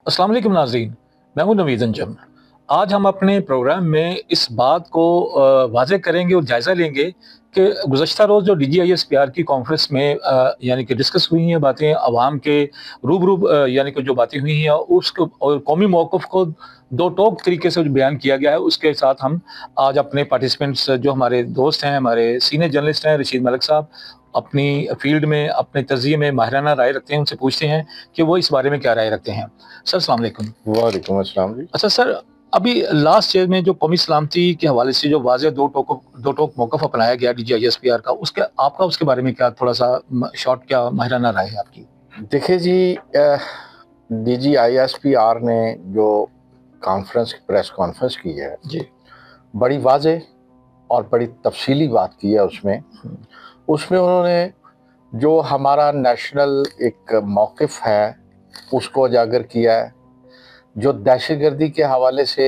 अस्सलाम वालेकुम नाज़रीन, मैं हूं नवीद अंजम। आज हम अपने प्रोग्राम में इस बात को वाज़ेह करेंगे और जायज़ा लेंगे कि गुज़श्ता रोज़ जो DGISPR की कॉन्फ्रेंस में यानी कि डिस्कस हुई हैं बातें, अवाम के रूबरू यानी कि जो बातें हुई हैं उसको और कौमी मौक़िफ़ को दो टोक तरीके से जो बयान किया गया है, उसके साथ हम आज अपने पार्टिसिपेंट्स जो हमारे दोस्त हैं, हमारे सीनियर जर्नलिस्ट हैं रशीद मलिक साहब, अपनी फ़ील्ड में, अपने तज़िये में माहिराना राय रखते हैं, उनसे पूछते हैं कि वो इस बारे में क्या राय रखते हैं। सर अस्सलाम वालेकुम। वालेकुम अस्सलाम जी। अच्छा सर, अभी लास्ट ईयर में जो कौमी सलामती के हवाले से जो वाज़ेह दो टोक मौक़िफ़ अपनाया गया DGISPR का, उसके आपका उसके बारे में क्या थोड़ा-सा शॉर्ट क्या माहिराना राय है आपकी? देखिए जी, DGISPR ने जो प्रेस कॉन्फ्रेंस की है, जी। बड़ी वाज़ेह और बड़ी तफ़सीली बात की है उसमें। उसमें उन्होंने जो हमारा नेशनल एक मौक़िफ़ है, उसको उजागर किया है। जो दहशतगर्दी के हवाले से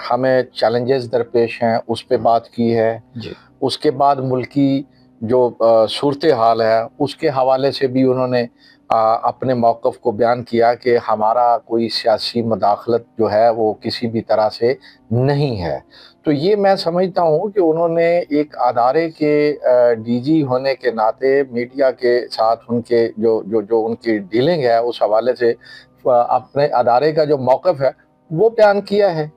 हमें चैलेंजेस दरपेश हैं, उस पे बात की है। जी। उसके बाद मुल्की जो सूरत हाल है, उसके हवाले से भी उन्होंने अपने मौक़िफ़ को बयान किया कि हमारा कोई सियासी मुदाखलत जो है वो किसी भी तरह से नहीं है। तो ये मैं समझता हूँ कि उन्होंने एक अदारे के DG होने के नाते मीडिया के साथ उनके जो उनकी डीलिंग है, उस हवाले से अपने अदारे का जो मौक़िफ़ है वो बयान किया है।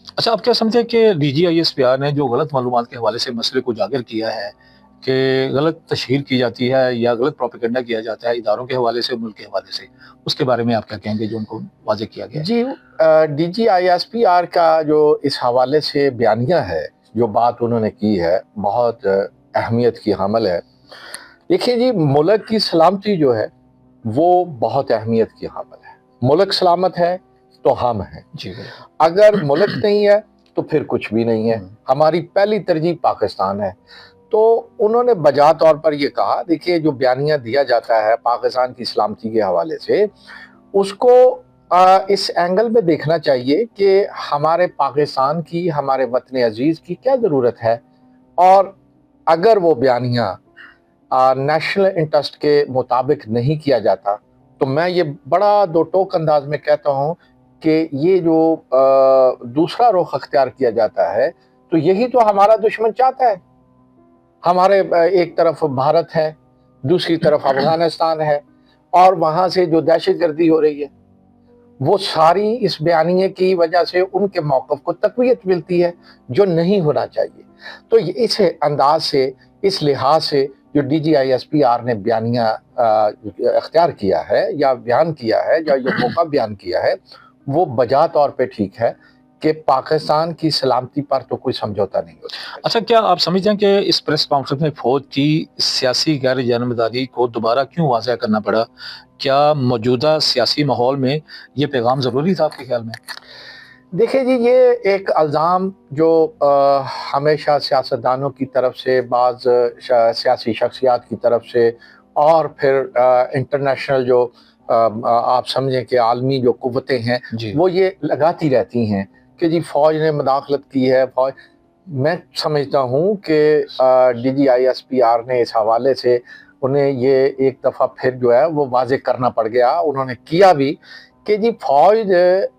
अच्छा, आप क्या समझते हैं कि DGISPR ने जो गलत मालूमात के हवाले से मसले को उजागर किया है कि गलत तशहीर की जाती है या गलत प्रोपेगेंडा किया जाता है इदारों के हवाले से, मुल्क के हवाले से, उसके बारे में आप क्या कहेंगे जो उनको वाज़ेह किया गया है? जी, DGISPR का जो इस हवाले से बयानिया है, जो बात उन्होंने की है, बहुत अहमियत की हामिल है। देखिए जी, मुल्क की सलामती जो है, वो बहुत अहमियत की हामिल है। मुल्क सलामत है, तो हम हैं। जी, बिल्कुल। अगर मुल्क नहीं है, तो फिर कुछ भी नहीं है। हमारी पहली तरजीह पाकिस्तान है। तो उन्होंने बजा तौर पर ये कहा, देखिए जो बयानिया दिया जाता है पाकिस्तान की सलामती के हवाले से, उसको इस एंगल में देखना चाहिए कि हमारे पाकिस्तान की, हमारे वतन अजीज़ की क्या ज़रूरत है। और अगर वो बयानिया नेशनल इंटरेस्ट के मुताबिक नहीं किया जाता, तो मैं ये बड़ा दो टोक अंदाज में कहता हूँ कि ये जो दूसरा रुख अख्तियार किया जाता है, तो यही तो हमारा दुश्मन चाहता है। हमारे एक तरफ भारत है, दूसरी तरफ अफगानिस्तान है, और वहाँ से जो दहशतगर्दी हो रही है, वो सारी इस बयानिए की वजह से उनके मौक़िफ़ को तक़वियत मिलती है, जो नहीं होना चाहिए। तो इस अंदाज से, इस लिहाज से जो DGISPR ने बयानिया अख्तियार किया है या बयान किया है या ये मौका बयान किया है, वो बजा तौर पे ठीक है कि पाकिस्तान की सलामती पर तो कोई समझौता नहीं होता। अच्छा, क्या आप समझते हैं कि इस प्रेस कॉन्फ्रेंस में फ़ौज की सियासी गैर जानबदारी को दोबारा क्यों वाज़ेह करना पड़ा? क्या मौजूदा सियासी माहौल में ये पैगाम ज़रूरी था आपके ख़्याल में? देखिए जी, ये एक इल्ज़ाम जो हमेशा सियासतदानों की तरफ से, बाज़ सियासी शख्सियात की तरफ से, और फिर इंटरनेशनल जो आप समझें कि आलमी जो कुव्वतें हैं, वो ये लगाती रहती हैं कि जी फ़ौज ने मुदाखलत की है। फ़ौज, मैं समझता हूँ कि DGISPR ने इस हवाले से उन्हें ये एक दफ़ा फिर जो है वो वाज़ेह करना पड़ गया। उन्होंने किया भी कि जी फ़ौज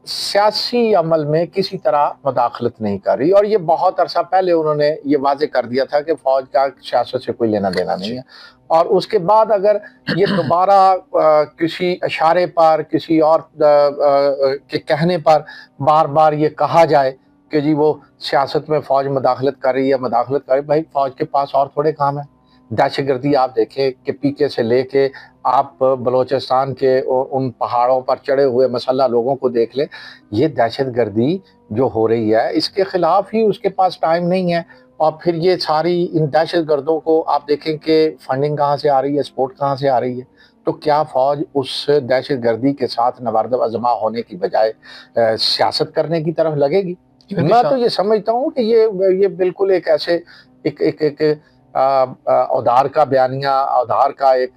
सियासी अमल में किसी तरह मुदाखलत नहीं कर रही, और ये बहुत अरसा पहले उन्होंने ये वाज़ेह कर दिया था कि फ़ौज का सियासत से कोई लेना देना नहीं है। और उसके बाद अगर ये दोबारा किसी इशारे पर, किसी और के कहने पर बार-बार ये कहा जाए कि जी वो सियासत में फ़ौज मुदाखलत कर रही है, मुदाखलत कर रही है, भाई फ़ौज के पास और थोड़े काम है। दहशतगर्दी आप देखें कि PK से लेके आप बलोचिस्तान के उन पहाड़ों पर चढ़े हुए मसल्ह लोगों को देख लें, ये दहशतगर्दी जो हो रही है, इसके खिलाफ ही उसके पास टाइम नहीं है। और फिर ये सारी इन दहशतगर्दों को आप देखें कि फंडिंग कहाँ से आ रही है, सपोर्ट कहाँ से आ रही है। तो क्या फ़ौज उस दहशतगर्दी के साथ नवार्द अज़मा होने की बजाय सियासत करने की तरफ लगेगी? मैं तो ये समझता हूँ कि ये बिल्कुल एक ऐसे एक औधार का बयानिया, औधार का एक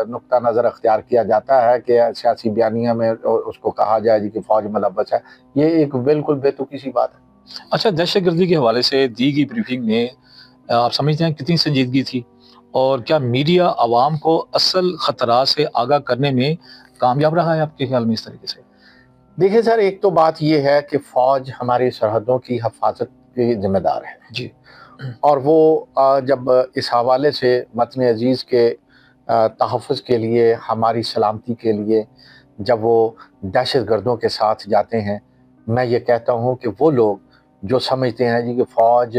नुक्ता नज़र अख्तियार किया जाता है कि सियासी बयानिया में उसको कहा जाए जी कि फ़ौज मुलव्वस है। ये एक बिल्कुल बेतुकी सी बात है। अच्छा, दहशतगर्दी के हवाले से दी गई ब्रीफिंग में आप समझते हैं कितनी संजीदगी थी? और क्या मीडिया आवाम को असल खतरा से आगाह करने में कामयाब रहा है आपके ख्याल में इस तरीके से? دیکھیں سر، ایک تو بات یہ ہے کہ فوج ہماری سرحدوں کی حفاظت کی ذمہ دار ہے جی، اور وہ جب اس حوالے سے وطن عزیز کے تحفظ کے لیے، ہماری سلامتی کے لیے جب وہ دہشت گردوں کے ساتھ جاتے ہیں، میں یہ کہتا ہوں کہ وہ لوگ جو سمجھتے ہیں جی کہ فوج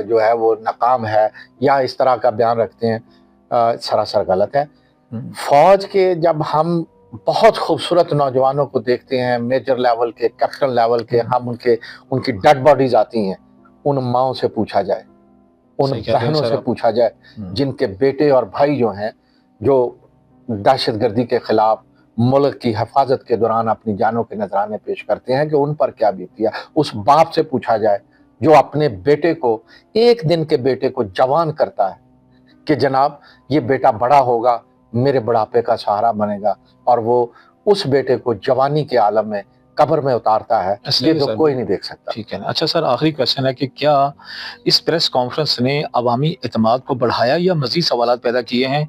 جو ہے وہ ناکام ہے یا اس طرح کا بیان رکھتے ہیں، سراسر غلط ہے۔ فوج کے جب ہم بہت خوبصورت نوجوانوں کو دیکھتے ہیں، میجر لیول کے، کیپٹن لیول کے، ہم ان کی ڈیڈ باڈیز آتی ہیں، ان ماؤں سے پوچھا جائے، ان صحیح کہہ رہے ہیں بہنوں سر سے آپ۔ پوچھا جائے جن کے بیٹے اور بھائی جو ہیں، جو دہشت گردی کے خلاف ملک کی حفاظت کے دوران اپنی جانوں کے نذرانے پیش کرتے ہیں، کہ ان پر کیا بیتی ہے۔ اس باپ سے پوچھا جائے جو اپنے بیٹے کو، ایک دن کے بیٹے کو جوان کرتا ہے کہ جناب یہ بیٹا بڑا ہوگا، میرے بڑھاپے کا سہارا بنے گا، اور وہ اس بیٹے کو جوانی کے عالم میں قبر میں اتارتا ہے، یہ تو کوئی نہیں دیکھ سکتا۔ ٹھیک ہے۔ اچھا سر، آخری کوشچن ہے کہ کیا اس پریس کانفرنس نے عوامی اعتماد کو بڑھایا یا مزید سوالات پیدا کیے ہیں؟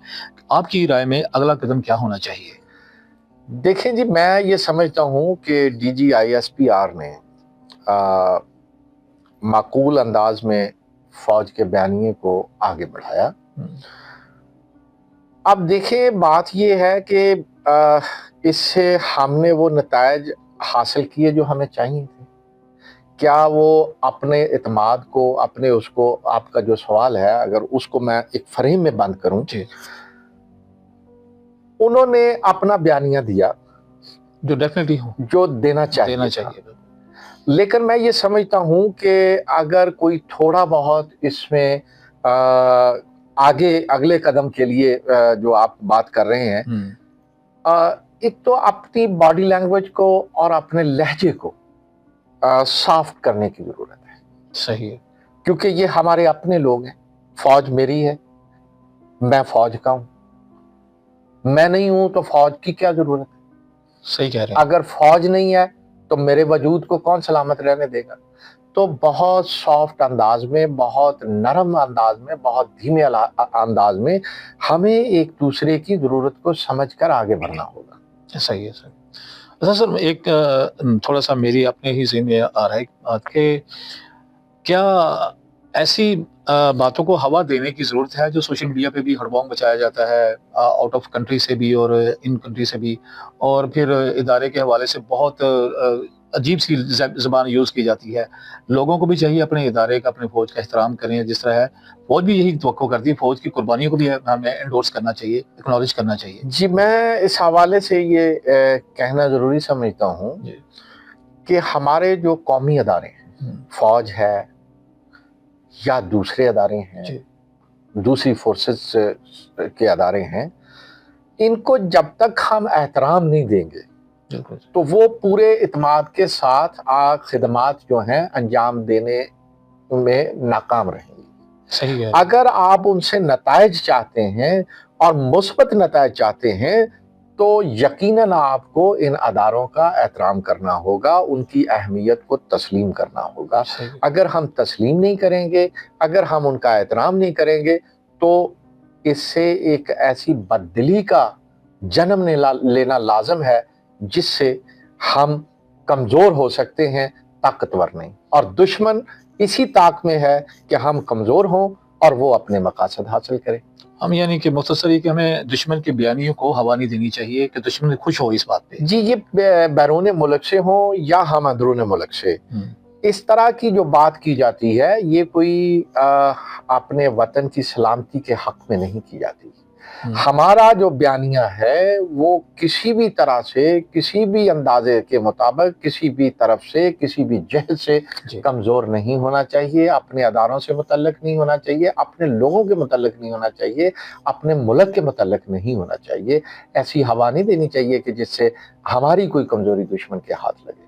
آپ کی رائے میں اگلا قدم کیا ہونا چاہیے؟ دیکھیں جی، میں یہ سمجھتا ہوں کہ D G I S P R نے معقول انداز میں فوج کے بیانیے کو آگے بڑھایا۔ اب دیکھیں، بات یہ ہے کہ اس سے ہم نے وہ نتائج حاصل کیے جو ہمیں چاہیے تھے۔ کیا وہ اپنے اعتماد کو، اپنے اس کو، آپ کا جو سوال ہے اگر اس کو میں ایک فریم میں بند کروں، جی، انہوں نے اپنا بیانیہ دیا جو ڈیفینیٹلی جو دینا چاہیے تھا۔ لیکن میں یہ سمجھتا ہوں کہ اگر کوئی تھوڑا بہت اس میں آگے اگلے قدم کے لیے جو آپ بات کر رہے ہیں، ایک تو اپنی باڈی لینگویج کو اور اپنے لہجے کو سافٹ کرنے کی ضرورت ہے۔ صحیح ہے، کیونکہ یہ ہمارے اپنے لوگ ہیں، فوج میری ہے، میں فوج کا ہوں، میں نہیں ہوں تو فوج کی کیا ضرورت ہے؟ صحیح کہہ رہے ہیں۔ اگر فوج نہیں ہے تو میرے وجود کو کون سلامت رہنے دے گا؟ تو بہت سافٹ انداز میں، بہت نرم انداز میں، بہت دھیمے انداز میں ہمیں ایک دوسرے کی ضرورت کو سمجھ کر آگے بڑھنا ہوگا۔ صحیح ہے سر۔ اچھا سر، ایک تھوڑا سا میری اپنے ہی ذہن میں آ رہا ہے بات کہ کیا ایسی باتوں کو ہوا دینے کی ضرورت ہے جو سوشل میڈیا پہ بھی ہڑبونگ بچایا جاتا ہے، آؤٹ آف کنٹری سے بھی اور ان کنٹری سے بھی، اور پھر ادارے کے حوالے سے بہت عجیب سی زبان یوز کی جاتی ہے؟ لوگوں کو بھی چاہیے اپنے ادارے کا، اپنے فوج کا احترام کریں، جس طرح ہے فوج بھی یہی توقع کرتی ہے، فوج کی قربانیوں کو بھی ہمیں انڈورس کرنا چاہیے، اکنالج کرنا چاہیے۔ جی، میں اس حوالے سے یہ کہنا ضروری سمجھتا ہوں کہ ہمارے جو قومی ادارے ہیں، فوج ہے یا دوسرے ادارے ہیں، دوسری فورسز کے ادارے ہیں، ان کو جب تک ہم احترام نہیں دیں گے تو وہ پورے اعتماد کے ساتھ خدمات جو ہیں انجام دینے میں ناکام رہیں گی۔ صحیح ہے۔ اگر آپ ان سے نتائج چاہتے ہیں اور مثبت نتائج چاہتے ہیں تو یقیناً آپ کو ان اداروں کا احترام کرنا ہوگا، ان کی اہمیت کو تسلیم کرنا ہوگا۔ اگر ہم تسلیم نہیں کریں گے، اگر ہم ان کا احترام نہیں کریں گے تو اس سے ایک ایسی بددلی کا جنم لینا لازم ہے جس سے ہم کمزور ہو سکتے ہیں، طاقتور نہیں۔ اور دشمن اسی طاق میں ہے کہ ہم کمزور ہوں اور وہ اپنے مقاصد حاصل کریں۔ ہم یعنی کہ مختصر یہ کہ ہمیں دشمن کے بیانیوں کو ہوا نہیں دینی چاہیے کہ دشمن خوش ہو اس بات پہ۔ جی، یہ بیرون ملک سے ہوں یا ہم اندرون ملک سے، اس طرح کی جو بات کی جاتی ہے یہ کوئی اپنے وطن کی سلامتی کے حق میں نہیں کی جاتی۔ ہمارا جو بیانیہ ہے وہ کسی بھی طرح سے، کسی بھی اندازے کے مطابق، کسی بھی طرف سے، کسی بھی جہت سے کمزور نہیں ہونا چاہیے، اپنے اداروں سے متعلق نہیں ہونا چاہیے، اپنے لوگوں کے متعلق نہیں ہونا چاہیے، اپنے ملک کے متعلق نہیں ہونا چاہیے۔ ایسی ہوا نہیں دینی چاہیے کہ جس سے ہماری کوئی کمزوری دشمن کے ہاتھ لگے۔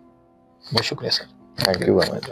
بہت شکریہ sir. Thank you very much.